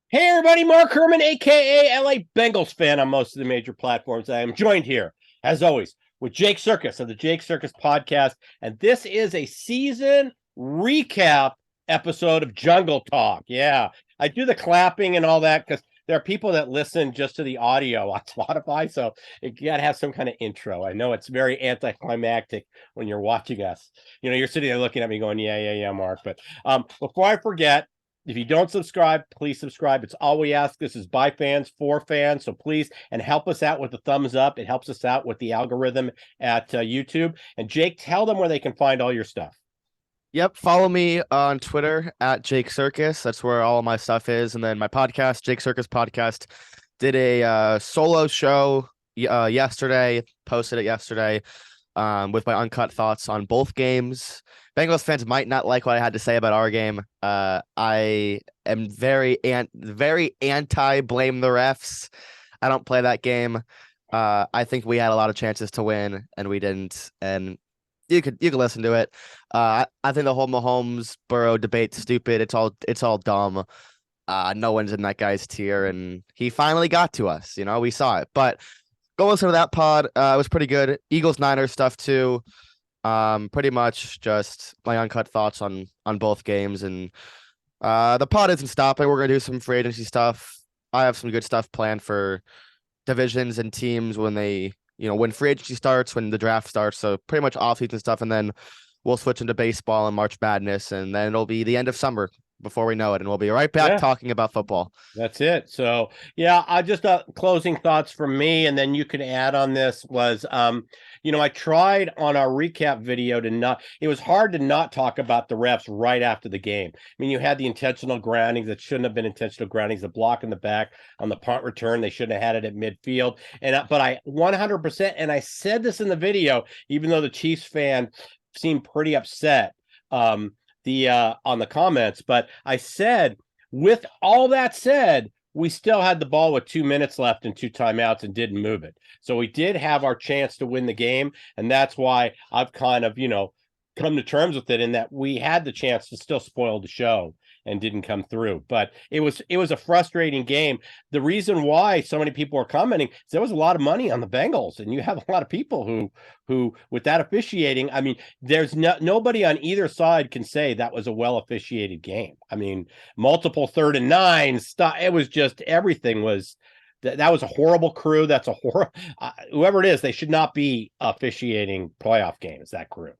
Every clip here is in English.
Hey everybody, Mark Herman, aka LA Bengals fan on most of the major platforms. I am joined here, as always, with Jake Circus of the Jake Circus podcast, and this is a season recap episode of Jungle Talk. Yeah, I do the clapping and all that because there are people that listen just to the audio on Spotify, so you gotta have some kind of intro. I know it's very anticlimactic when you're watching us. You're sitting there looking at me going, yeah, Mark. But before I forget, if you don't subscribe, please subscribe. It's all we ask. This is by fans, for fans. So please, and help us out with the thumbs up. It helps us out with the algorithm at YouTube. And Jake, tell them where they can find all your stuff. Yep, follow me on Twitter at Jake Circus. That's where all of my stuff is. And then my podcast, Jake Circus Podcast, did a solo show yesterday, posted it yesterday with my uncut thoughts on both games. Bengals fans might not like what I had to say about our game. I am very anti blame the refs. I don't play that game. I think we had a lot of chances to win and we didn't. And you could listen to it. I think the whole Mahomes Burrow debate's stupid. It's all dumb. No one's in that guy's tier, and he finally got to us. We saw it. But go listen to that pod. It was pretty good. Eagles Niners stuff too. Pretty much just my uncut thoughts on both games, and the pod isn't stopping. We're gonna do some free agency stuff. I have some good stuff planned for divisions and teams when free agency starts, when the draft starts. So pretty much off-season stuff, and then we'll switch into baseball and March Madness, and then it'll be the end of summer before we know it, and we'll be right back talking about football. That's it. So yeah, I just closing thoughts from me, and then you can add on this was I tried on our recap video it was hard to not talk about the refs right after the game. I mean, you had the intentional groundings that shouldn't have been intentional groundings, the block in the back on the punt return, they shouldn't have had it at midfield. But I 100%, and I said this in the video, even though the Chiefs fan seemed pretty upset on the comments, but I said, with all that said, we still had the ball with 2 minutes left and 2 timeouts and didn't move it. So we did have our chance to win the game. And that's why I've kind of, come to terms with it, in that we had the chance to still spoil the show and didn't come through. But it was a frustrating game. The reason why so many people are commenting is there was a lot of money on the Bengals, and you have a lot of people who with that officiating, I mean, there's nobody on either side can say that was a well officiated game. I mean, multiple 3rd and 9 stuff. It was just, everything was. That was a horrible crew. That's a horrible. Whoever it is, they should not be officiating playoff games. That crew.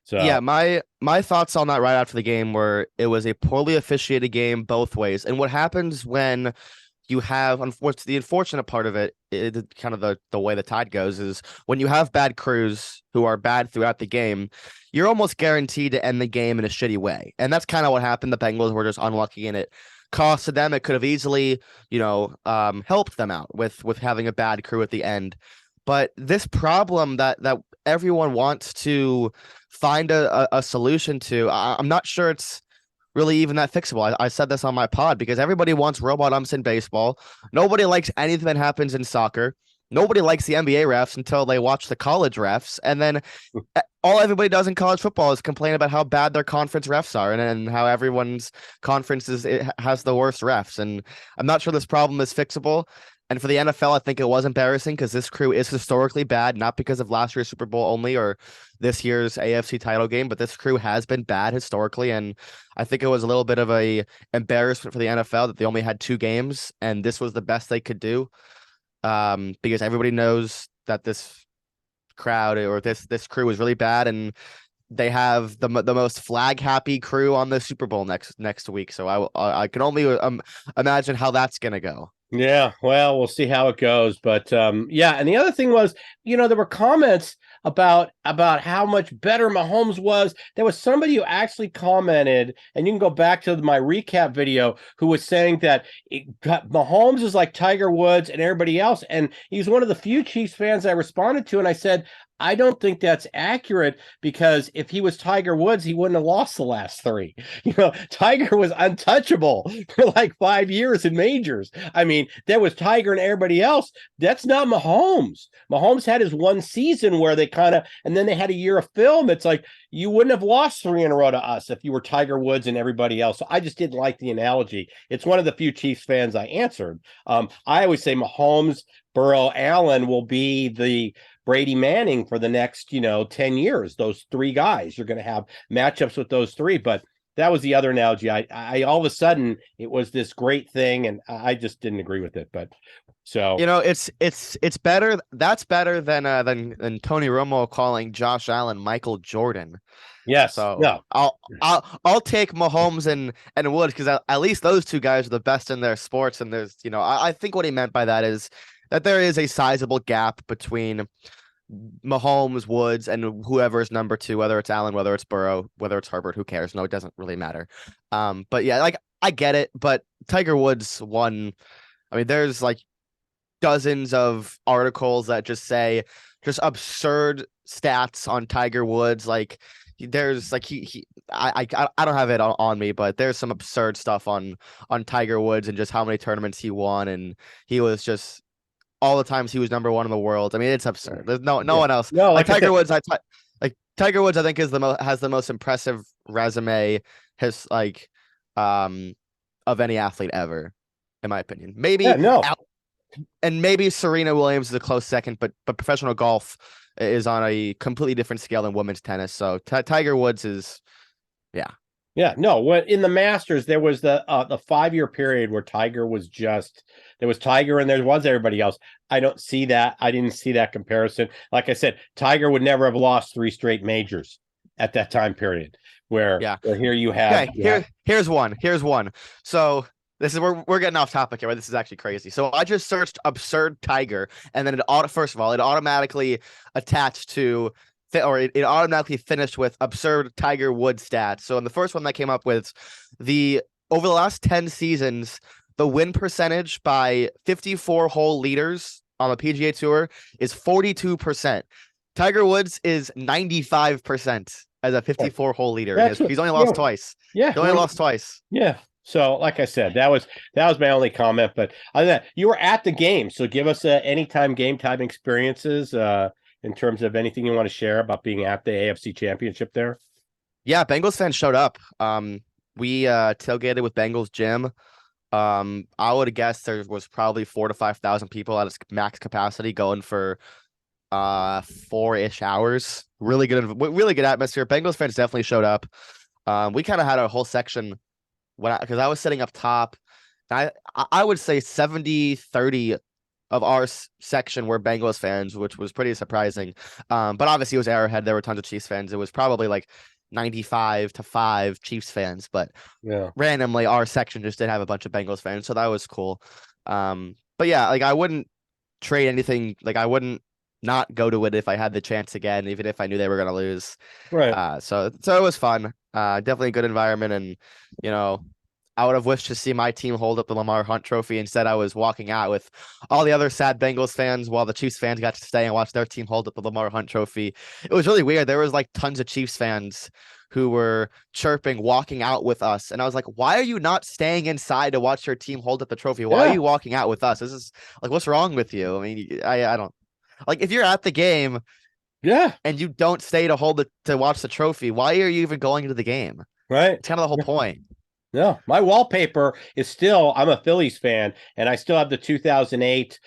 So yeah, my thoughts on that right after the game were it was a poorly officiated game both ways. And what happens when you have, the unfortunate part of it, kind of the way the tide goes, is when you have bad crews who are bad throughout the game, you're almost guaranteed to end the game in a shitty way. And that's kind of what happened. The Bengals were just unlucky, and it costed them. It could have easily, helped them out with having a bad crew at the end. But this problem that everyone wants to find a solution to, I'm not sure it's really even that fixable. I said this on my pod because everybody wants robot umps in baseball. Nobody likes anything that happens in soccer. Nobody likes the NBA refs until they watch the college refs. And then all everybody does in college football is complain about how bad their conference refs are and how everyone's conference has the worst refs. And I'm not sure this problem is fixable. And for the NFL, I think it was embarrassing because this crew is historically bad, not because of last year's Super Bowl only or this year's AFC title game, but this crew has been bad historically. And I think it was a little bit of a embarrassment for the NFL that they only had 2 games and this was the best they could do. Because everybody knows that this crowd or this crew is really bad, and they have the most flag happy crew on the Super Bowl next week. So I can only imagine how that's gonna go. Yeah, well, we'll see how it goes. But yeah, and the other thing was, there were comments about how much better Mahomes was. There was somebody who actually commented, and you can go back to my recap video, who was saying that Mahomes is like Tiger Woods and everybody else. And he's one of the few Chiefs fans I responded to, and I said, I don't think that's accurate, because if he was Tiger Woods, he wouldn't have lost the last three. Tiger was untouchable for like 5 years in majors. I mean, there was Tiger and everybody else. That's not Mahomes. Mahomes had his one season where they and then they had a year of film. It's like, you wouldn't have lost three in a row to us if you were Tiger Woods and everybody else. So I just didn't like the analogy. It's one of the few Chiefs fans I answered. I always say Mahomes, Burrow, Allen will be the Brady Manning for the next, 10 years. Those three guys, you're going to have matchups with those three. But that was the other analogy. I all of a sudden, it was this great thing, and I just didn't agree with it. But so, it's better. That's better than Tony Romo calling Josh Allen Michael Jordan. yes, So no, I'll take Mahomes and Woods, because at least those two guys are the best in their sports. And there's, I think what he meant by that is that there is a sizable gap between Mahomes, Woods, and whoever is number two, whether it's Allen, whether it's Burrow, whether it's Herbert, who cares? No, it doesn't really matter. But yeah, like, I get it, but Tiger Woods won. I mean, there's like dozens of articles that just say just absurd stats on Tiger Woods. Like, there's like I don't have it on me, but there's some absurd stuff on Tiger Woods and just how many tournaments he won, and he was just all the times he was number one in the world. I mean, it's absurd. There's no one else. no, Like like Tiger Woods, Tiger Woods, I think has the most impressive resume of any athlete ever, in my opinion. Maybe no. and maybe Serena Williams is a close second, but professional golf is on a completely different scale than women's tennis. So Tiger Woods is, yeah. Yeah, no. When in the Masters, there was the 5-year period where Tiger was there was Tiger and there was everybody else. I don't see that. I didn't see that comparison. Like I said, Tiger would never have lost 3 straight majors at that time period. Where here you have. Okay, here's one. So this is we're getting off topic here, but this is actually crazy. So I just searched absurd Tiger, and then first of all, it automatically attached to. Or it automatically finished with absurd Tiger Woods stats. So in the first one that came up with over the last 10 seasons, the win percentage by 54 hole leaders on the PGA Tour is 42%. Tiger Woods is 95% as a 54 hole leader. He's only lost twice. Yeah. He only lost twice. Yeah. So, like I said, that was my only comment. But other than that, you were at the game, so give us anytime game time experiences. In terms of anything you want to share about being at the AFC Championship there? Yeah, Bengals fans showed up. We tailgated with Bengals Gym. I would have guessed there was probably 4,000 to 5,000 people at its max capacity going for 4-ish hours. Really good atmosphere. Bengals fans definitely showed up. We kind of had a whole section because I was sitting up top. I would say 70-30 of our section were Bengals fans, which was pretty surprising. But obviously it was Arrowhead. There were tons of Chiefs fans. It was probably like 95-5 Chiefs fans, but randomly our section just did have a bunch of Bengals fans. So that was cool. But yeah, like I wouldn't trade anything. Like I wouldn't not go to it if I had the chance again, even if I knew they were going to lose. Right. So it was fun. Definitely a good environment. And, I would have wished to see my team hold up the Lamar Hunt trophy. Instead, I was walking out with all the other sad Bengals fans while the Chiefs fans got to stay and watch their team hold up the Lamar Hunt trophy. It was really weird. There was like tons of Chiefs fans who were chirping, walking out with us. And I was like, why are you not staying inside to watch your team hold up the trophy? Why are you walking out with us? This is like, what's wrong with you? I mean, I don't like if you're at the game. Yeah. And you don't stay to watch the trophy. Why are you even going to the game? Right. It's kind of the whole point. No, my wallpaper is still, I'm a Phillies fan, and I still have the 2008,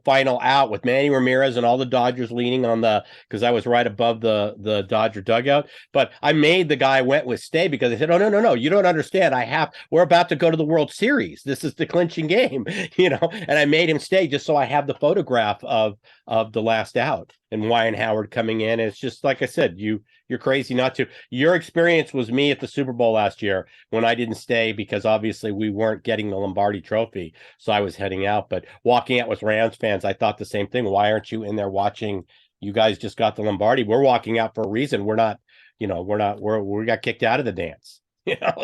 final out with Manny Ramirez and all the Dodgers leaning on because I was right above the Dodger dugout. But I made the guy I went with stay because they said, oh, no, you don't understand. We're about to go to the World Series. This is the clinching game, and I made him stay just so I have the photograph of the last out and Wyatt Howard coming in. And it's just, like I said, you're crazy not to. Your experience was me at the Super Bowl last year when I didn't stay because obviously we weren't getting the Lombardi trophy. So I was heading out, but walking out with Rams fans, I thought the same thing. Why aren't you in there watching? You guys just got the Lombardi. We're walking out for a reason. We got kicked out of the dance.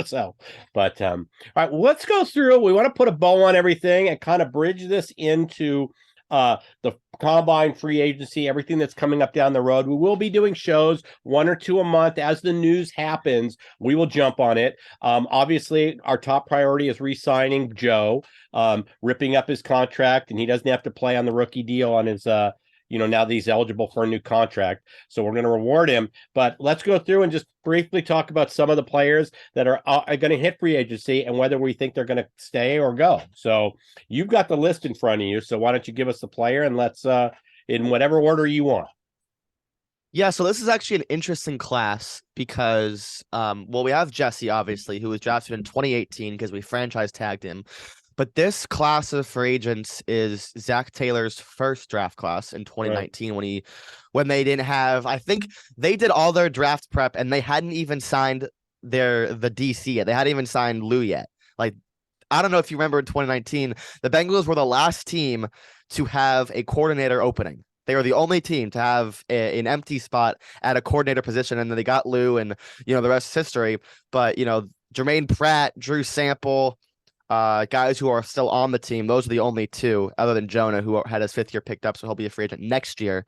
So, but all right, well, let's go through. We want to put a bow on everything and kind of bridge this into the combine, free agency, everything that's coming up down the road. We will be doing shows, 1 or 2 a month. As the news happens, we will jump on it. Obviously, our top priority is re-signing Joe, ripping up his contract, and he doesn't have to play on the rookie deal on his now that he's eligible for a new contract. So we're going to reward him. But let's go through and just briefly talk about some of the players that are going to hit free agency and whether we think they're going to stay or go. So you've got the list in front of you. So why don't you give us the player, and let's in whatever order you want. Yeah, so this is actually an interesting class because, we have Jesse, obviously, who was drafted in 2018 because we franchise tagged him. But this class of free agents is Zach Taylor's first draft class in 2019 when they didn't have, I think they did all their draft prep and they hadn't even signed the DC yet. They hadn't even signed Lou yet. Like, I don't know if you remember in 2019, the Bengals were the last team to have a coordinator opening. They were the only team to have an empty spot at a coordinator position, and then they got Lou, and the rest is history. But Jermaine Pratt, Drew Sample, guys who are still on the team, those are the only two, other than Jonah, who had his 5th year picked up, so he'll be a free agent next year.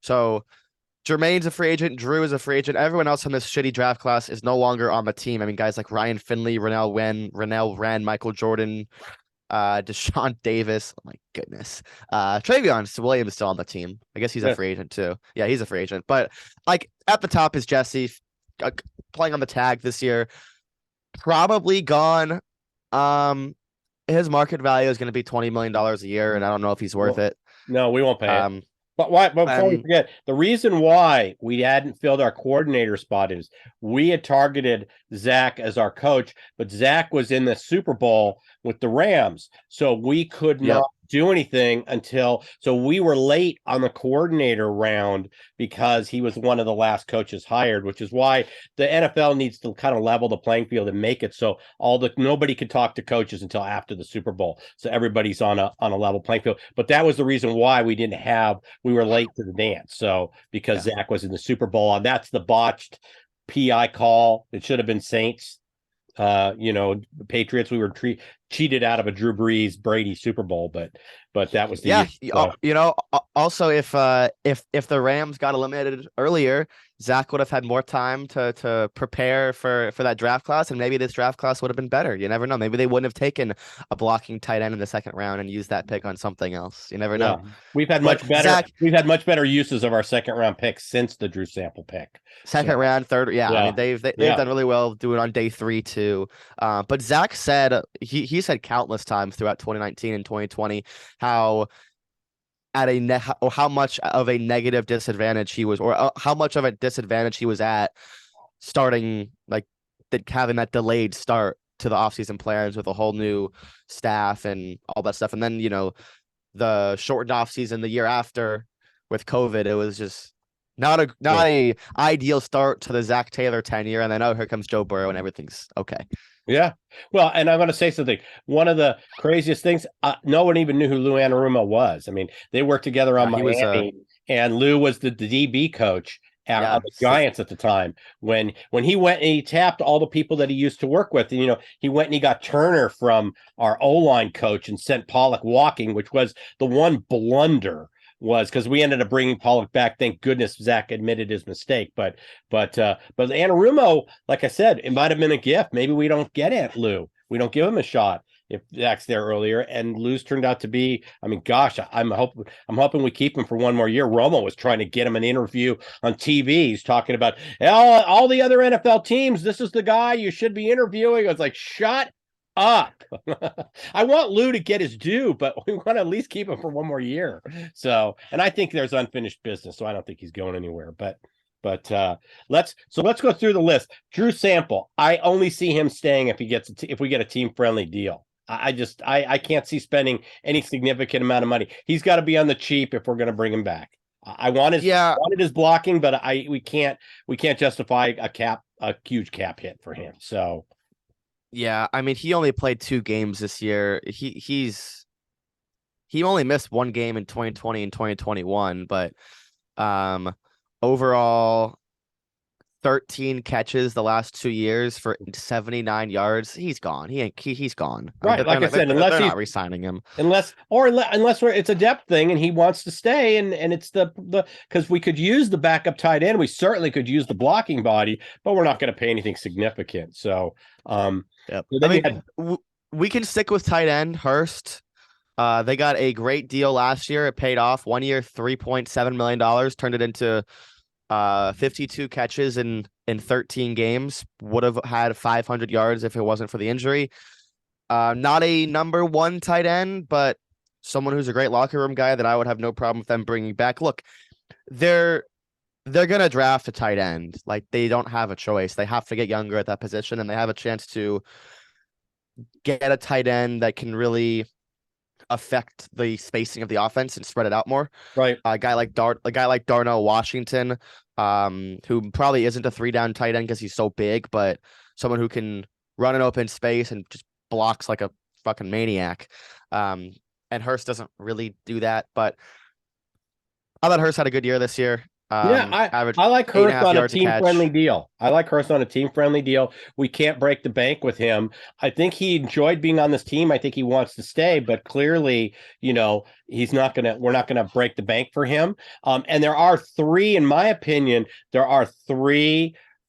So Jermaine's a free agent, Drew is a free agent. Everyone else in this shitty draft class is no longer on the team. I mean, guys like Ryan Finley, Rennell Wren, Michael Jordan, Deshaun Davis. Oh my goodness. Travion Williams is still on the team. I guess he's a free agent too. Yeah, he's a free agent. But like at the top is Jesse, playing on the tag this year. Probably gone. His market value is going to be $20 million a year, and I don't know if he's worth it. No, we won't pay it. But before we forget, the reason why we hadn't filled our coordinator spot is we had targeted Zach as our coach, but Zach was in the Super Bowl with the Rams, so we could not do anything so we were late on the coordinator round because he was one of the last coaches hired, which is why the NFL needs to kind of level the playing field and make it so nobody could talk to coaches until after the Super Bowl, so everybody's on a level playing field. But that was the reason why we were late to the dance. So because Zach was in the Super Bowl, and that's the botched PI call. It should have been Saints. Patriots, we were cheated out of a Drew Brees Brady Super Bowl, but that was the also if the Rams got eliminated earlier, Zach would have had more time to prepare for that draft class, and maybe this draft class would have been better. You never know. Maybe they wouldn't have taken a blocking tight end in the 2nd round and used that pick on something else. You never know. We've had much better uses of our 2nd round picks since the Drew Sample pick. 2nd round, 3rd. Yeah, I mean they've done really well doing it on day 3 too. But Zach said he said countless times throughout 2019 and 2020 how much of a negative disadvantage he was, or how much of a disadvantage he was at starting, like having that delayed start to the offseason plans with a whole new staff and all that stuff. And then, the shortened offseason the year after with COVID, it was just not a ideal start to the Zach Taylor tenure. And then, here comes Joe Burrow and everything's okay. Yeah. Well, and I'm going to say something. One of the craziest things, no one even knew who Lou Anarumo was. I mean, they worked together on Miami, and Lou was the DB coach at the Giants at the time. When he went and he tapped all the people that he used to work with, and, he went and he got Turner from our O-line coach and sent Pollock walking, which was the one blunder. Was because we ended up bringing Pollock back. Thank goodness Zach admitted his mistake. But Anarumo, like I said, it might have been a gift. Maybe we don't get Aunt Lou. We don't give him a shot if Zach's there earlier. And Lou's turned out to be. I mean, gosh, I'm hoping we keep him for one more year. Romo was trying to get him an interview on TV. He's talking about all the other NFL teams. This is the guy you should be interviewing. I was like, shut up. I want Lou to get his due, but we want to at least keep him for one more year. So, and I think there's unfinished business, so I don't think he's going anywhere. But let's go through the list. Drew Sample, I only see him staying if we get a team friendly deal. I can't see spending any significant amount of money. He's got to be on the cheap if we're going to bring him back. I wanted his blocking, but we can't justify a huge cap hit for him. So. Yeah, I mean, he only played 2 games this year. He only missed 1 game in 2020 and 2021, but overall, 13 catches the last 2 years for 79 yards. He's gone. He's gone. Right. Like I said, unless they're he's not re-signing him. Unless it's a depth thing and he wants to stay and it's the because we could use the backup tight end. We certainly could use the blocking body, but we're not going to pay anything significant. So, Yep. so then we can stick with tight end Hurst. They got a great deal last year. It paid off. 1 year, $3.7 million, turned it into 52 catches in 13 games. Would have had 500 yards if it wasn't for the injury. Not a number one tight end, but someone who's a great locker room guy that I would have no problem with them bringing back. Look, they're gonna draft a tight end. Like, they don't have a choice. They have to get younger at that position, and they have a chance to get a tight end that can really affect the spacing of the offense and spread it out more. right. A guy like Darnell Washington, who probably isn't a 3-down tight end because he's so big, but someone who can run an open space and just blocks like a fucking maniac. And Hurst doesn't really do that, but I thought Hurst had a good year this year. I like Hurst on a team-friendly deal. We can't break the bank with him. I think he enjoyed being on this team. I think he wants to stay, but clearly, we're not gonna break the bank for him. And there are three, in my opinion,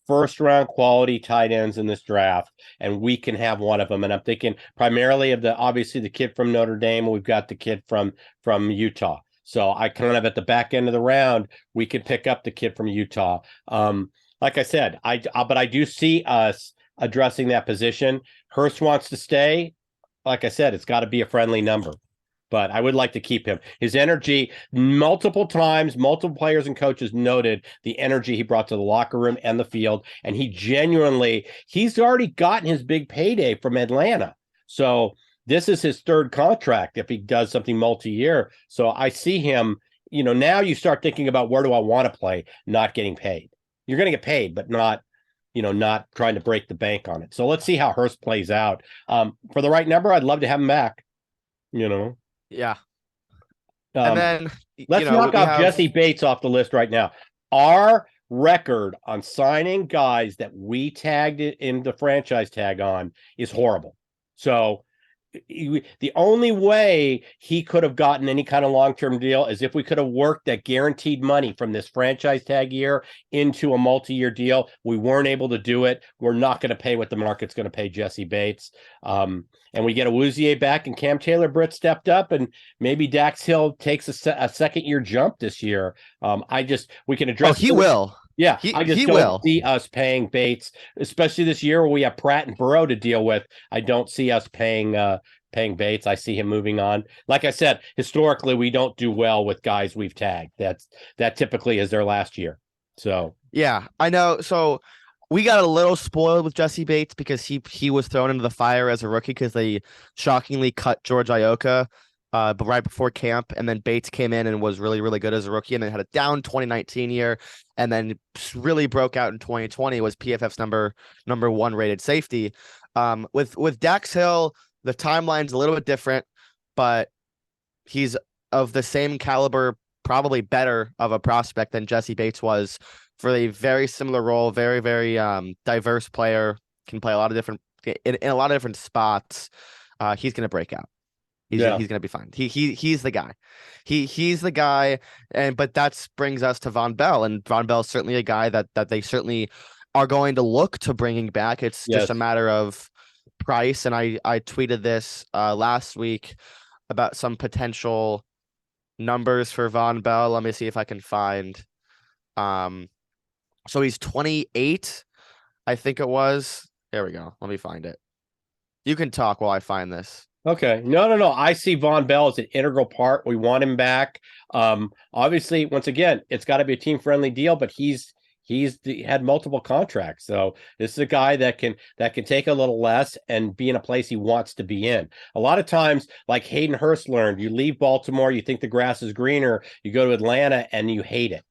first-round quality tight ends in this draft, and we can have one of them. And I'm thinking primarily of obviously the kid from Notre Dame. We've got the kid from Utah. So I kind of at the back end of the round, we could pick up the kid from Utah. Like I said, but I do see us addressing that position. Hurst wants to stay. Like I said, it's got to be a friendly number, but I would like to keep him. His energy, multiple times, multiple players and coaches noted the energy he brought to the locker room and the field. And he's already gotten his big payday from Atlanta. So this is his third contract if he does something multi-year. So I see him, now you start thinking about where do I want to play, not getting paid. You're going to get paid, but not trying to break the bank on it. So let's see how Hurst plays out. For the right number, I'd love to have him back, Yeah. And then let's knock off Jesse Bates off the list right now. Our record on signing guys that we tagged it in the franchise tag on is horrible. So the only way he could have gotten any kind of long-term deal is if we could have worked that guaranteed money from this franchise tag year into a multi-year deal. We weren't able to do it. We're not going to pay what the market's going to pay Jesse Bates. And we get a Awuzie back, and Cam Taylor-Britt stepped up, and maybe Dax Hill takes a second-year jump this year. We can address. Oh, he will. Yeah, I just don't see us paying Bates, especially this year where we have Pratt and Burrow to deal with. I don't see us paying Bates. I see him moving on. Like I said, historically, we don't do well with guys we've tagged. That typically is their last year. So yeah, I know. So we got a little spoiled with Jesse Bates because he was thrown into the fire as a rookie because they shockingly cut George Iocca. But right before camp, and then Bates came in and was really, really good as a rookie, and then had a down 2019 year, and then really broke out in 2020. Was PFF's number one rated safety. With Dax Hill, the timeline's a little bit different, but he's of the same caliber, probably better of a prospect than Jesse Bates was for a very similar role. Very, very diverse player, can play a lot of different in a lot of different spots. He's gonna break out. He's gonna be fine. He's the guy. He's the guy. But that brings us to Von Bell, and Von Bell is certainly a guy that they certainly are going to look to bringing back. It's just a matter of price. And I tweeted this last week about some potential numbers for Von Bell. Let me see if I can find. So he's 28, I think it was. There we go. Let me find it. You can talk while I find this. Okay. No. I see Von Bell as an integral part. We want him back. Obviously, once again, it's got to be a team-friendly deal, but he's had multiple contracts. So this is a guy that can take a little less and be in a place he wants to be in. A lot of times, like Hayden Hurst learned, you leave Baltimore, you think the grass is greener, you go to Atlanta and you hate it.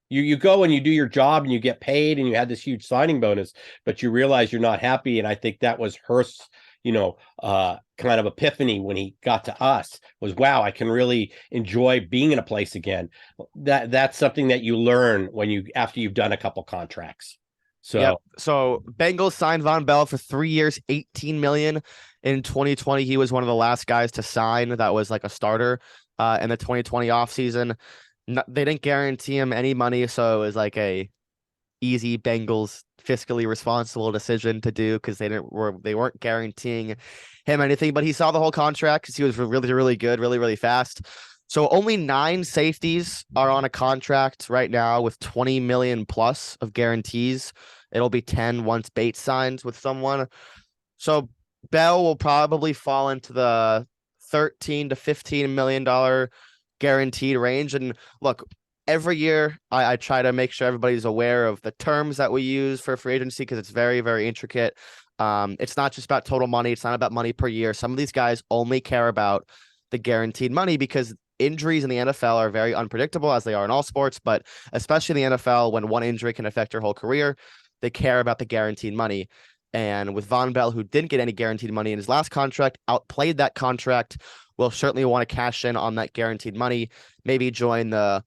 You go and you do your job and you get paid and you had this huge signing bonus, but you realize you're not happy. And I think that was Hurst's kind of epiphany when he got to us was, wow, I can really enjoy being in a place again. That's something that you learn after you've done a couple contracts. Yep. So So Bengals signed Von Bell for 3 years, 18 million. In 2020, he was one of the last guys to sign that was like a starter in the 2020 offseason. No, they didn't guarantee him any money, so it was like a easy Bengals fiscally responsible decision to do because they weren't guaranteeing him anything. But he saw the whole contract because he was really, really good, really, really fast. So only 9 safeties are on a contract right now with 20 million plus of guarantees. It'll be 10 once Bates signs with someone. So Bell will probably fall into the 13 to 15 million dollar guaranteed range. And look, every year I try to make sure everybody's aware of the terms that we use for free agency because it's very, very intricate. It's not just about total money. It's not about money per year. Some of these guys only care about the guaranteed money because injuries in the NFL are very unpredictable, as they are in all sports, but especially in the NFL, when one injury can affect your whole career, they care about the guaranteed money. And with Von Bell, who didn't get any guaranteed money in his last contract, outplayed that contract, will certainly want to cash in on that guaranteed money, maybe join the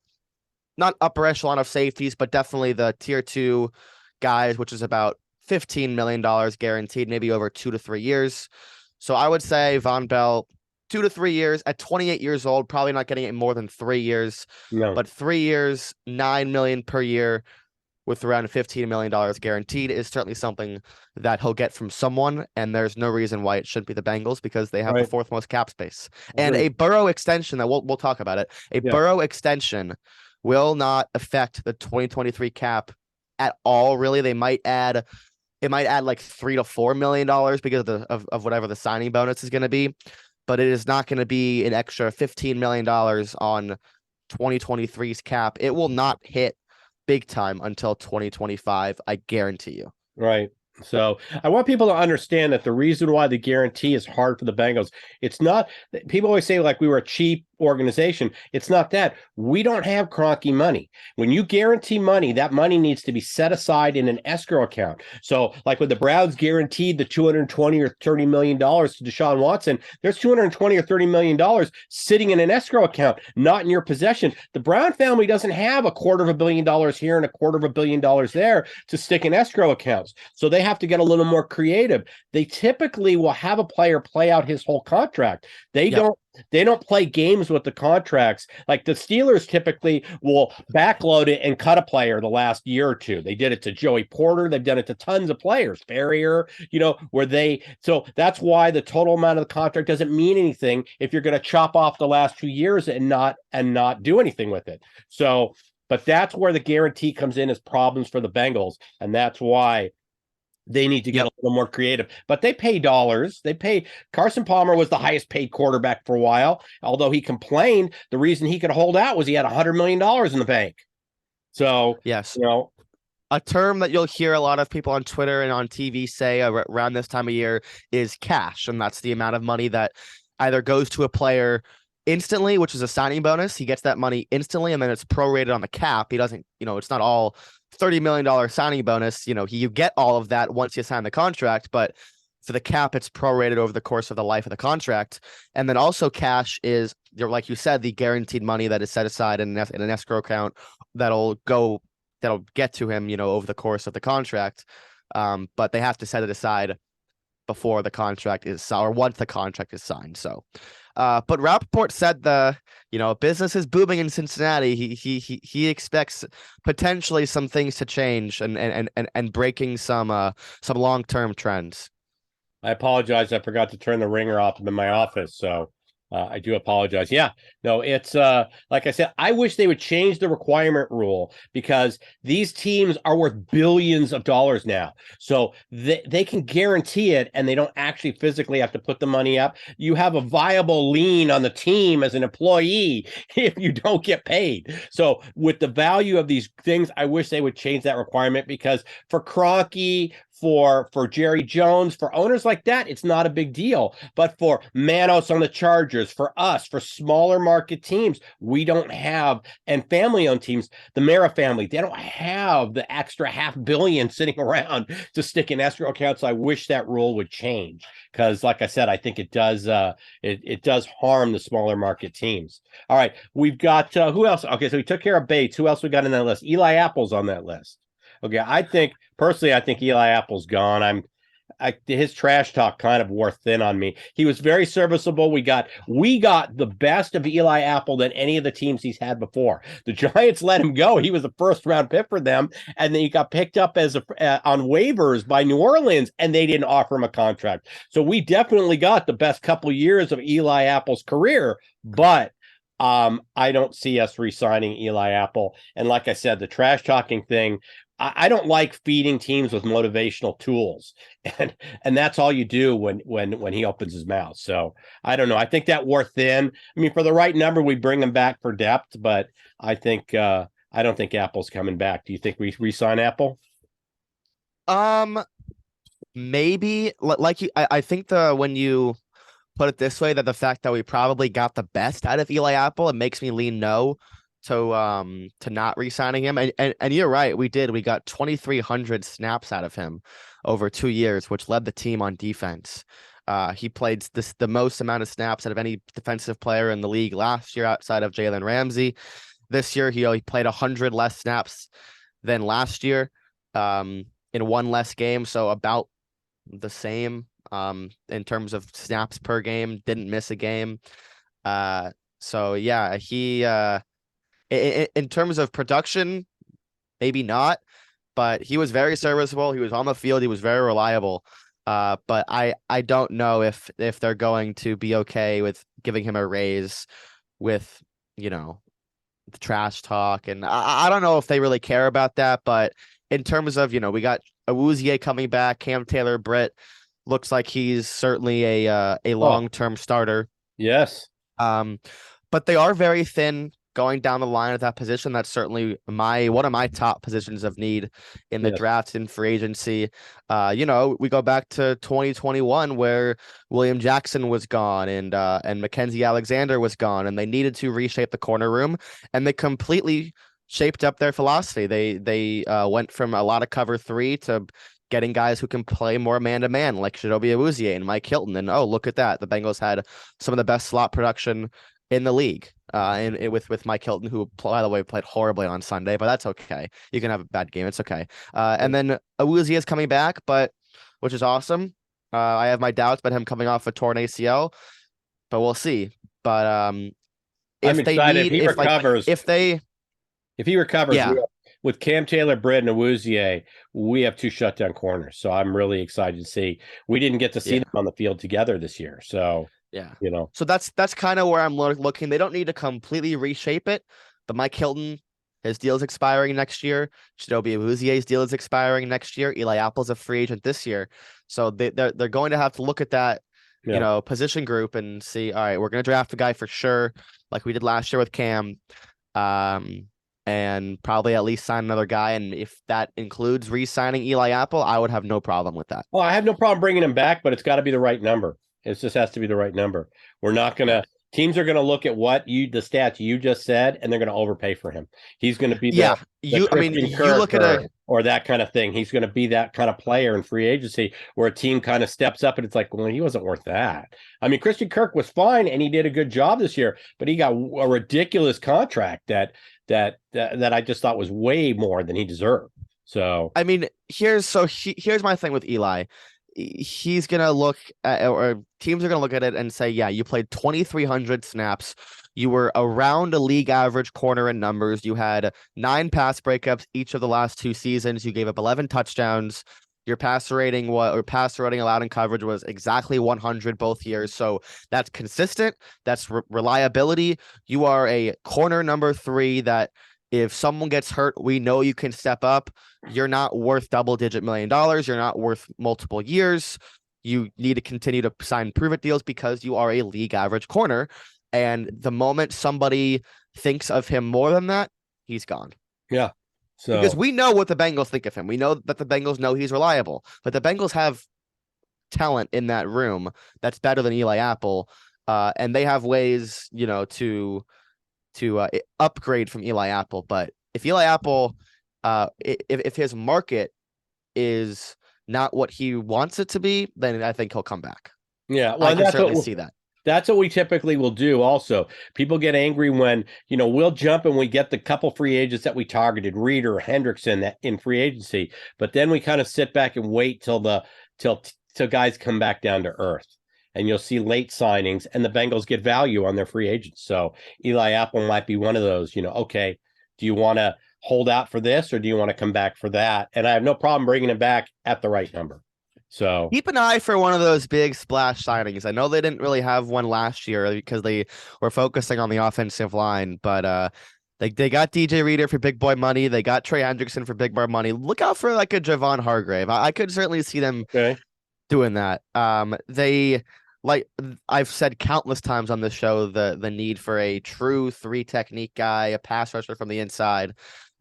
not upper echelon of safeties, but definitely the tier 2 guys, which is about $15 million guaranteed, maybe over 2 to 3 years. So I would say Von Bell, 2 to 3 years at 28 years old, probably not getting it more than 3 years, no, but 3 years, 9 million per year with around $15 million guaranteed is certainly something that he'll get from someone. And there's no reason why it shouldn't be the Bengals because they have the right. 4th most cap space. And Agreed. a Burrow extension that we'll talk about it. A Yeah. Burrow extension will not affect the 2023 cap at all. Really, it might add like $3 to $4 million because of whatever the signing bonus is going to be, but it is not going to be an extra $15 million on 2023's cap. It will not hit big time until 2025. I guarantee you. Right. So I want people to understand that the reason why the guarantee is hard for the Bengals, it's not, people always say like we were a cheap organization. It's not that. We don't have Kroenke money. When you guarantee money, that money needs to be set aside in an escrow account. So like when the Browns guaranteed the $220 or $30 million to Deshaun Watson, there's $220 or $30 million sitting in an escrow account, not in your possession. The Brown family doesn't have $250 million here and $250 million there to stick in escrow accounts. So they have to get a little more creative. They typically will have a player play out his whole contract. They don't play games with the contracts. Like the Steelers typically will backload it and cut a player the last year or two. They did it to Joey Porter. They've done it to tons of players. Farrier, so that's why the total amount of the contract doesn't mean anything if you're going to chop off the last 2 years and not do anything with it. So, but that's where the guarantee comes in as problems for the Bengals. And that's why they need to get a little more creative, but they pay dollars. They pay. Carson Palmer was the highest paid quarterback for a while. Although he complained, the reason he could hold out was he had $100 million in the bank. So, yes, a term that you'll hear a lot of people on Twitter and on TV say around this time of year is cash. And that's the amount of money that either goes to a player instantly, which is a signing bonus. He gets that money instantly, and then it's prorated on the cap. He doesn't, it's not all $30 million signing bonus. You get all of that once you sign the contract, but for the cap, it's prorated over the course of the life of the contract. And then also cash is, like you said, the guaranteed money that is set aside in an escrow account that'll get to him, over the course of the contract. But they have to set it aside before the contract is, or once the contract is signed. So, but Rappaport said business is booming in Cincinnati. He expects potentially some things to change and breaking some long-term trends. I apologize. I forgot to turn the ringer off in my office. So I do apologize. Yeah, no, it's like I said, I wish they would change the requirement rule because these teams are worth billions of dollars now. So they can guarantee it and they don't actually physically have to put the money up. You have a viable lien on the team as an employee if you don't get paid. So with the value of these things, I wish they would change that requirement because for Kroenke, for Jerry Jones, for owners like that, it's not a big deal. But for Manos on the Chargers, for us, for smaller market teams, we don't have, and family-owned teams, the Mara family, they don't have the extra $500 million sitting around to stick in escrow accounts. I wish that rule would change because, like I said, I think it does it does harm the smaller market teams. All right, we've got who else? Okay, so we took care of Bates. Who else we got in that list? Eli Apple's on that list. Okay, I think Eli Apple's gone. His trash talk kind of wore thin on me. He was very serviceable. We got the best of Eli Apple than any of the teams he's had before. The Giants let him go. He was a first round pick for them, and then he got picked up on waivers by New Orleans, and they didn't offer him a contract. So we definitely got the best couple years of Eli Apple's career, but I don't see us re-signing Eli Apple. And like I said, the trash talking thing, I don't like feeding teams with motivational tools, and that's all you do when he opens his mouth. So I don't know. I think that wore thin. I mean, for the right number, we bring him back for depth, but I don't think Apple's coming back. Do you think we re-sign Apple? Maybe like I think when you put it this way, that the fact that we probably got the best out of Eli Apple, it makes me lean no to not re-signing him. And you're right, we got 2,300 snaps out of him over 2 years, which led the team on defense. He played the most amount of snaps out of any defensive player in the league last year, outside of Jalen Ramsey. This year, he played 100 less snaps than last year, in one less game, so about the same in terms of snaps per game. Didn't miss a game. So yeah, he in terms of production, maybe not, but he was very serviceable. He was on the field. He was very reliable. But I don't know if they're going to be okay with giving him a raise with, the trash talk. And I don't know if they really care about that. But in terms of, we got Awuzie coming back, Cam Taylor-Britt looks like he's certainly a long-term starter. Yes. But they are very thin going down the line at that position. That's certainly one of my top positions of need in the draft and free agency. We go back to 2021 where William Jackson was gone and Mackenzie Alexander was gone, and they needed to reshape the corner room, and they completely shaped up their philosophy. They went from a lot of cover 3 to getting guys who can play more man-to-man, like Chidobe Awuzie and Mike Hilton. And look at that. The Bengals had some of the best slot production in the league. And with Mike Hilton, who, by the way, played horribly on Sunday, but that's okay. You can have a bad game. It's okay. And then Awuzie is coming back, which is awesome. I have my doubts about him coming off a torn ACL, but we'll see. But if I'm they excited. need, if he recovers, yeah. with Cam Taylor-Britt and Awuzie, we have 2 shutdown corners. So I'm really excited to see. We didn't get to see them on the field together this year. So yeah, so that's kind of where I'm looking. They don't need to completely reshape it, but Mike Hilton, his deal is expiring next year. Chidobe Awuzie's deal is expiring next year. Eli Apple's a free agent this year, so they're going to have to look at that, position group and see. All right, we're going to draft a guy for sure, like we did last year with Cam, and probably at least sign another guy. And if that includes re-signing Eli Apple, I would have no problem with that. Well, I have no problem bringing him back, but it's got to be the right number. It just has to be the right number. We're not going to – teams are going to look at the stats you just said, and they're going to overpay for him. He's going to be you look at or that kind of thing. He's going to be that kind of player in free agency where a team kind of steps up and it's like, well, he wasn't worth that. I mean, Christian Kirk was fine and he did a good job this year, but he got a ridiculous contract that I just thought was way more than he deserved. So I mean, here's my thing with Eli. He's gonna look at, or teams are gonna look at it and say, yeah, you played 2,300 snaps. You were around a league average corner in numbers. You had 9 pass breakups each of the last 2 seasons. You gave up 11 touchdowns. Your passer rating allowed in coverage was exactly 100 both years. So that's consistent. That's reliability. You are a corner number 3 that if someone gets hurt, we know you can step up. You're not worth double-digit $1 million. You're not worth multiple years. You need to continue to sign prove-it deals because you are a league average corner. And the moment somebody thinks of him more than that, he's gone. Yeah. So because we know what the Bengals think of him. We know that the Bengals know he's reliable, but the Bengals have talent in that room that's better than Eli Apple. And they have ways, to upgrade from Eli Apple. But if Eli Apple, if his market is not what he wants it to be, then I think he'll come back. Yeah, well, I can certainly see that. That's what we typically will do. Also, people get angry when, we'll jump and we get the couple free agents that we targeted, Reeder, Hendrickson, that in free agency, but then we kind of sit back and wait till guys come back down to earth. And you'll see late signings, and the Bengals get value on their free agents. So Eli Apple might be one of those, okay, do you want to hold out for this or do you want to come back for that? And I have no problem bringing him back at the right number. So keep an eye for one of those big splash signings. I know they didn't really have one last year because they were focusing on the offensive line, but they got DJ Reader for big boy money. They got Trey Hendrickson for big boy money. Look out for like a Javon Hargrave. I could certainly see them doing that. They, like I've said countless times on this show, the need for a true 3 technique guy, a pass rusher from the inside.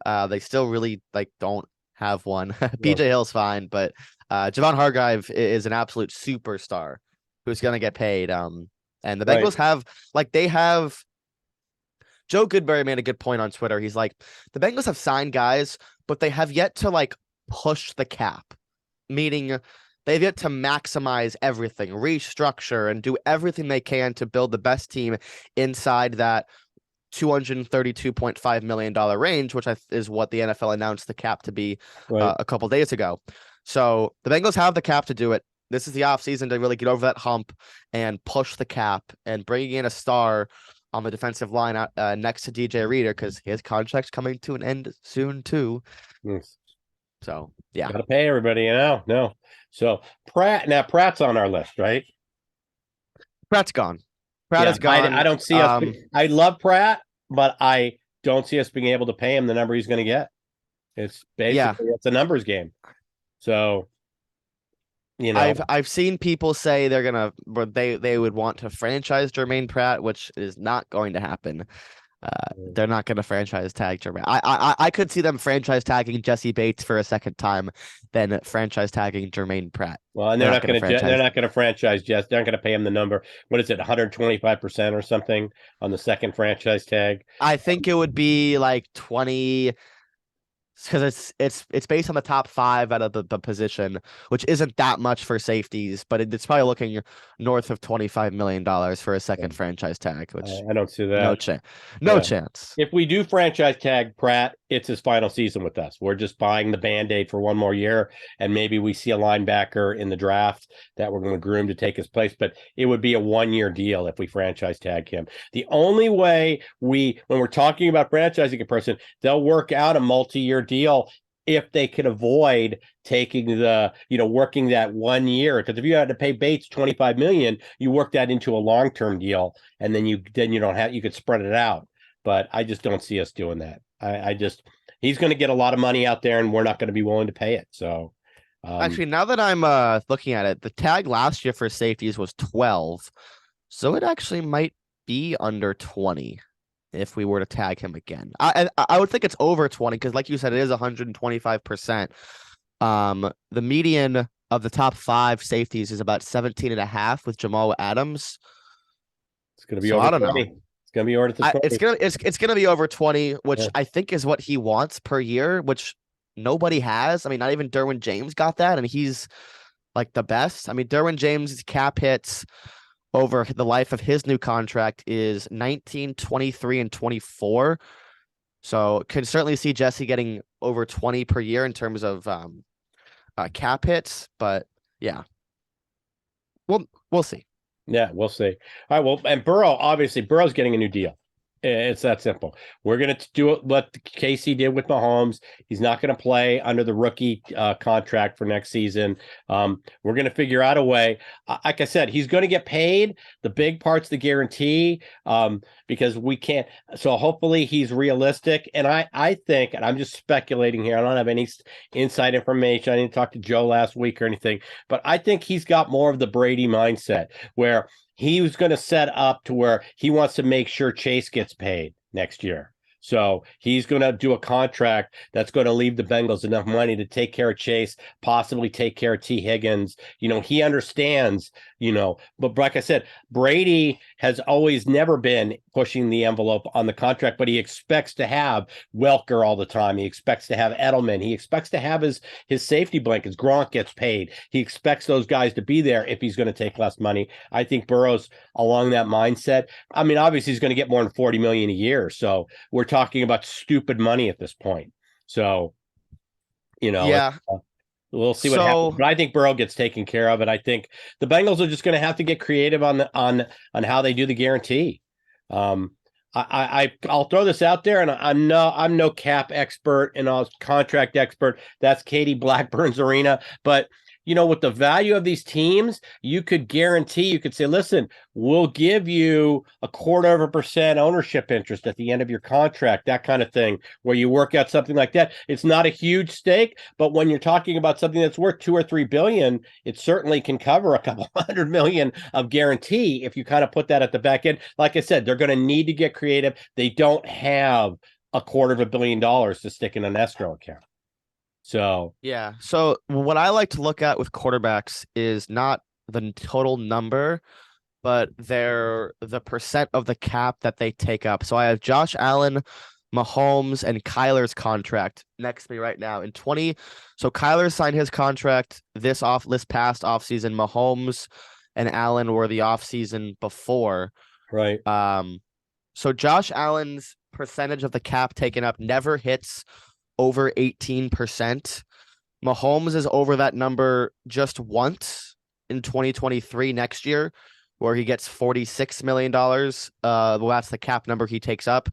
They still really don't have one. PJ Hill's fine, but Javon Hargrave is an absolute superstar who's going to get paid. And the Bengals have Joe Goodberry made a good point on Twitter. He's like, the Bengals have signed guys, but they have yet to push the cap, meaning they've yet to maximize everything, restructure, and do everything they can to build the best team inside that $232.5 million range, which is what the NFL announced the cap to be a couple days ago. So the Bengals have the cap to do it. This is the offseason to really get over that hump and push the cap, and bringing in a star on the defensive line next to DJ Reader, because his contract's coming to an end soon too. Yes. So yeah, gotta pay everybody, No. So Pratt's on our list, right? Pratt's gone. Pratt is gone. I don't see us. I love Pratt, but I don't see us being able to pay him the number he's going to get. It's basically it's a numbers game. So, I've seen people say they would want to franchise Jermaine Pratt, which is not going to happen. They're not going to franchise tag Jermaine. I could see them franchise tagging Jesse Bates for a second time, then franchise tagging Jermaine Pratt. Well, and they're not going to franchise Jess. They're not going to pay him the number. What is it, 125% or something on the second franchise tag? I think it would be 20, because it's based on the top 5 out of the position, which isn't that much for safeties, but it's probably looking north of $25 million for a second franchise tag, which I don't see that. No chance. If we do franchise tag Pratt, it's his final season with us. We're just buying the Band-Aid for one more year, and maybe we see a linebacker in the draft that we're going to groom to take his place, but it would be a 1-year deal if we franchise tag him. The only way when we're talking about franchising a person, they'll work out a multi-year deal if they can avoid taking working that 1 year. Because if you had to pay Bates $25 million, you work that into a long-term deal, and then you could spread it out. But I just don't see us doing that. He's going to get a lot of money out there, and we're not going to be willing to pay it. So actually, now that I'm looking at it, the tag last year for safeties was 12, so it actually might be under 20 if we were to tag him again. I would think it's over 20 because, like you said, it is 125%. The median of the top 5 safeties is about 17.5 with Jamal Adams. It's going to be over 20. It's going to be over 20. It's going to be over 20, which I think is what he wants per year, which nobody has. I mean, not even Derwin James got that, and he's the best. I mean, Derwin James' cap hits over the life of his new contract is 19, 23, and 24. So can certainly see Jesse getting over 20 per year in terms of cap hits. But yeah, we'll see. Yeah, we'll see. All right. Well, and Burrow's getting a new deal. It's that simple. We're going to do what Casey did with Mahomes. He's not going to play under the rookie contract for next season. We're going to figure out a way. Like I said, he's going to get paid. The big part's the guarantee because we can't. So hopefully he's realistic. And I think, and I'm just speculating here, I don't have any inside information. I didn't talk to Joe last week or anything, but I think he's got more of the Brady mindset where he was going to set up to where he wants to make sure Chase gets paid next year. So he's going to do a contract that's going to leave the Bengals enough money to take care of Chase, possibly take care of T. Higgins. He understands, But like I said, Brady has always never been pushing the envelope on the contract, but he expects to have Welker all the time. He expects to have Edelman. He expects to have his safety blankets. Gronk gets paid. He expects those guys to be there if he's going to take less money. I think Burrow's along that mindset. I mean, obviously he's going to get more than $40 million a year. So we're talking about stupid money at this point. So, Yeah. we'll see what happens, but I think Burrow gets taken care of, and I think the Bengals are just going to have to get creative on how they do the guarantee. I'll throw this out there, and I'm no cap expert and a contract expert. That's Katie Blackburn's arena, but with the value of these teams, you could say, listen, we'll give you 0.25% ownership interest at the end of your contract, that kind of thing, where you work out something like that. It's not a huge stake, but when you're talking about something that's worth $2 or $3 billion, it certainly can cover a couple $100 million of guarantee if you kind of put that at the back end. Like I said, they're going to need to get creative. They don't have $250 million to stick in an escrow account. So yeah. So what I like to look at with quarterbacks is not the total number, but the percent of the cap that they take up. So I have Josh Allen, Mahomes, and Kyler's contract next to me right now. So Kyler signed his contract this past offseason. Mahomes and Allen were the offseason before. Right. So Josh Allen's percentage of the cap taken up never hits over 18%. Mahomes is over that number just once in 2023 next year, where he gets $46 million. Well, that's the cap number he takes up.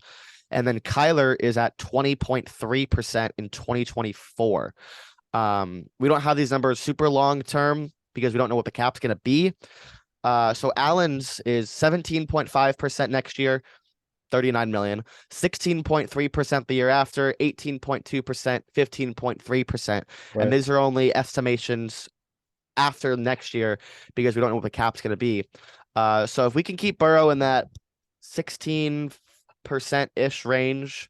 And then Kyler is at 20.3% in 2024. We don't have these numbers super long term because we don't know what the cap's going to be. So Allen's is 17.5% next year, 39 million, 16.3% the year after, 18.2%, 15.3%. Right. And these are only estimations after next year because we don't know what the cap's going to be. So if we can keep Burrow in that 16%-ish range,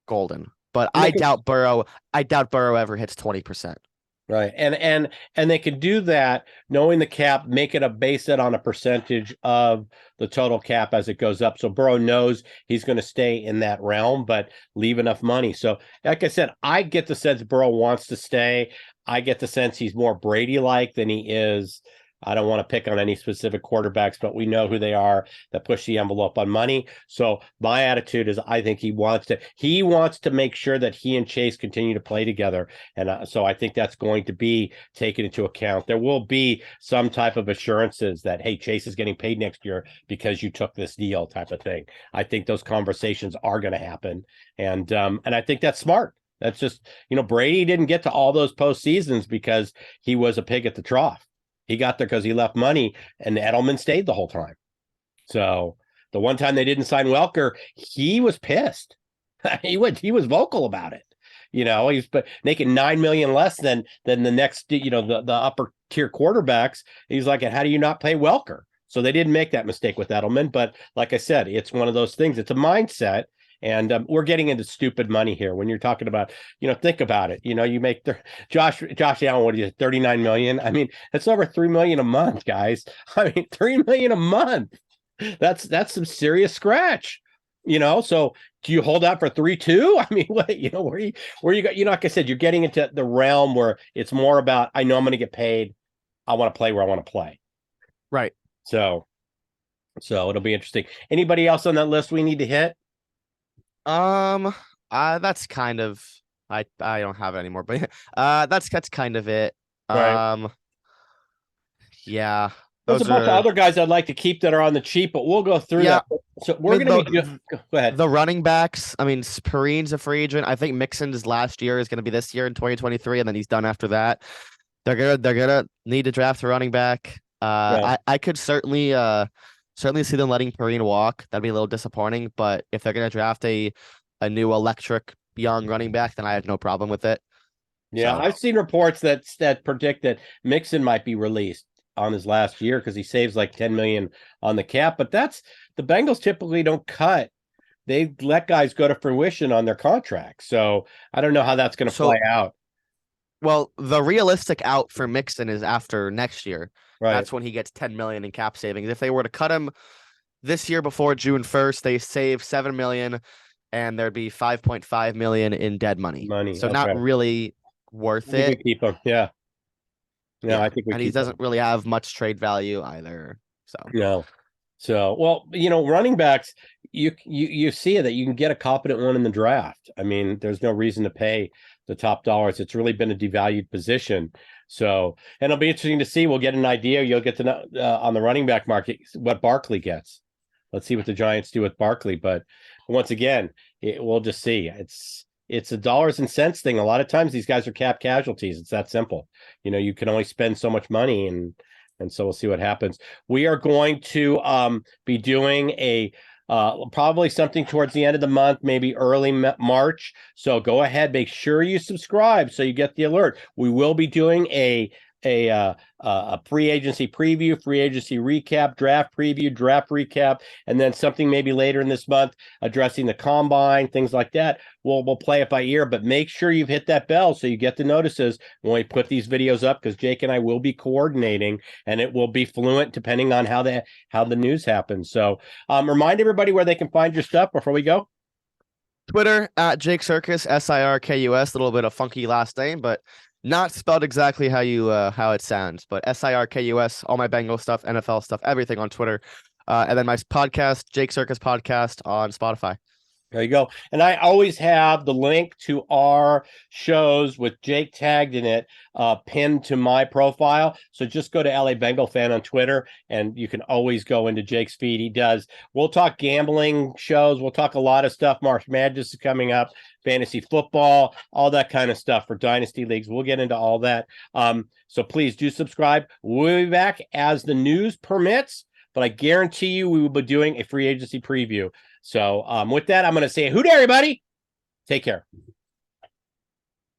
golden. But I doubt Burrow ever hits 20%. Right. And they can do that knowing the cap, make it base it on a percentage of the total cap as it goes up. So Burrow knows he's going to stay in that realm, but leave enough money. So like I said, I get the sense Burrow wants to stay. I get the sense he's more Brady-like than he is. I don't want to pick on any specific quarterbacks, but we know who they are that push the envelope on money. So my attitude is I think he wants to make sure that he and Chase continue to play together. And so I think that's going to be taken into account. There will be some type of assurances that, hey, Chase is getting paid next year because you took this deal type of thing. I think those conversations are going to happen. And I think that's smart. That's just, Brady didn't get to all those postseasons because he was a pig at the trough. He got there because he left money, and Edelman stayed the whole time. So the one time they didn't sign Welker, he was pissed. he was vocal about it. He's making $9 million less than the next, the upper tier quarterbacks. He's like, how do you not pay Welker? So they didn't make that mistake with Edelman. But like I said, it's one of those things. It's a mindset. And we're getting into stupid money here when you're talking about, think about it. You make Josh Allen, what do you 39 million? I mean, that's over 3 million a month, guys. I mean, 3 million a month. That's some serious scratch. So do you hold out for 3-2? I mean, what, where you got, like I said, you're getting into the realm where it's more about, I know I'm going to get paid. I want to play where I want to play. Right. So it'll be interesting. Anybody else on that list we need to hit? That's kind of I don't have it anymore, but that's kind of it. Right. Yeah. There's a bunch of other guys I'd like to keep that are on the cheap, but we'll go through that. So we're going to go ahead. The running backs, I mean, Perrine's a free agent. I think Mixon's last year is going to be this year in 2023, and then he's done after that. They're gonna need to draft a running back. I could certainly see them letting Perrine walk. That'd be a little disappointing, but if they're going to draft a new electric young running back, then I have no problem with it. Yeah, so. I've seen reports that predict that Mixon might be released on his last year because he saves like $10 million on the cap. But that's the Bengals typically don't cut. They let guys go to fruition on their contracts. So I don't know how that's going to play out. Well, the realistic out for Mixon is after next year. Right. That's when he gets 10 million in cap savings. If they were to cut him this year before June 1st, they save 7 million and there'd be 5.5 million in dead money. So not Okay. really worth I think we it. keep him. Yeah. No, Yeah. I think we And he keep him. doesn't really have much trade value either. So No. So, well, running backs, you see that you can get a competent one in the draft. I mean, there's no reason to pay the top dollars. It's really been a devalued position. So, and it'll be interesting to see. We'll get an idea. You'll get to know on the running back market what Barkley gets. Let's see what the Giants do with Barkley. But once again, we'll just see. It's a dollars and cents thing. A lot of times these guys are cap casualties. It's that simple. You can only spend so much money, and so we'll see what happens. We are going to be doing a probably something towards the end of the month, maybe early March. So go ahead, make sure you subscribe so you get the alert. We will be doing a free agency preview, free agency recap, draft preview, draft recap, and then something maybe later in this month addressing the combine, things like that. We'll play it by ear, but make sure you've hit that bell so you get the notices when we put these videos up, because Jake and I will be coordinating, and it will be fluent depending on how the news happens. So remind everybody where they can find your stuff before we go. Twitter at Jake Circus, SIRKUS, a little bit of funky last name, but not spelled exactly how it sounds. But SIRKUS, all my Bengals stuff, NFL stuff, everything on Twitter. And then my podcast, Jake Circus Podcast on Spotify. There you go. And I always have the link to our shows with Jake tagged in it pinned to my profile. So just go to LA Bengal Fan on Twitter and you can always go into Jake's feed. We'll talk gambling shows. We'll talk a lot of stuff. March Madness is coming up, fantasy football, all that kind of stuff for dynasty leagues. We'll get into all that. So please do subscribe. We'll be back as the news permits, but I guarantee you we will be doing a free agency preview. So with that, I'm going to say, hoot, everybody. Take care.